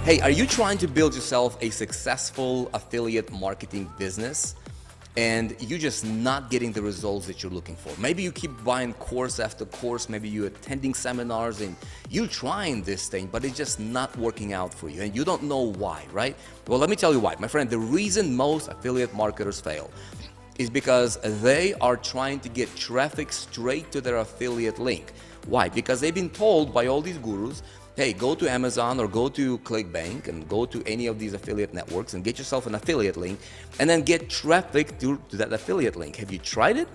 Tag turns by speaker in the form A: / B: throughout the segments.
A: Hey, are you trying to build yourself a successful affiliate marketing business and you're just not getting the results that you're looking for? Maybe you keep buying course after course, maybe you're attending seminars and you're trying this thing, but it's just not working out for you and you don't know why, right? Well, let me tell you why. My friend, the reason most affiliate marketers fail is because they are trying to get traffic straight to their affiliate link. Why? Because they've been told by all these gurus, hey, go to Amazon or go to ClickBank and go to any of these affiliate networks and get yourself an affiliate link and then get traffic to that affiliate link. Have you tried it?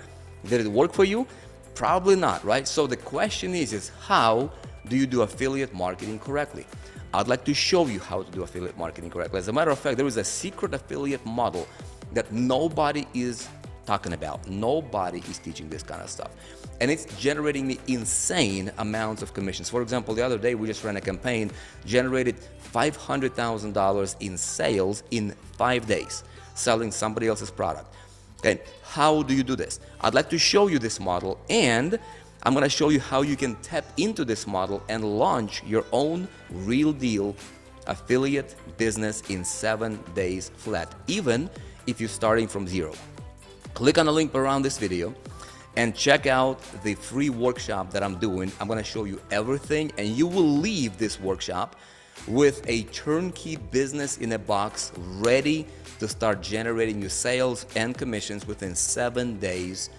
A: Did it work for you? Probably not, right? So the question is how do you do affiliate marketing correctly? I'd like to show you how to do affiliate marketing correctly. As a matter of fact, there is a secret affiliate model that nobody is talking about. Nobody is teaching this kind of stuff. And it's generating me insane amounts of commissions. For example, the other day we just ran a campaign, generated $500,000 in sales in 5 days, selling somebody else's product. Okay, how do you do this? I'd like to show you this model, and I'm gonna show you how you can tap into this model and launch your own real deal affiliate business in 7 days flat, even if you're starting from zero. Click on the link around this video and check out the free workshop that I'm doing. I'm gonna show you everything and you will leave this workshop with a turnkey business in a box ready to start generating your sales and commissions within 7 days,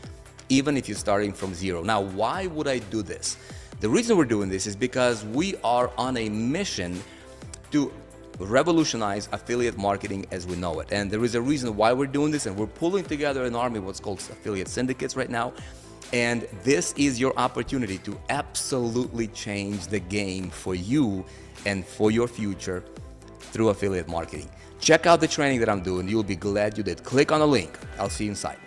A: even if you're starting from zero. Now, why would I do this? The reason we're doing this is because we are on a mission to revolutionize affiliate marketing as we know it. And there is a reason why we're doing this, and we're pulling together an army of what's called affiliate syndicates right now. And this is your opportunity to absolutely change the game for you and for your future through affiliate marketing. Check out the training that I'm doing. You'll be glad you did. Click on the link. I'll see you inside.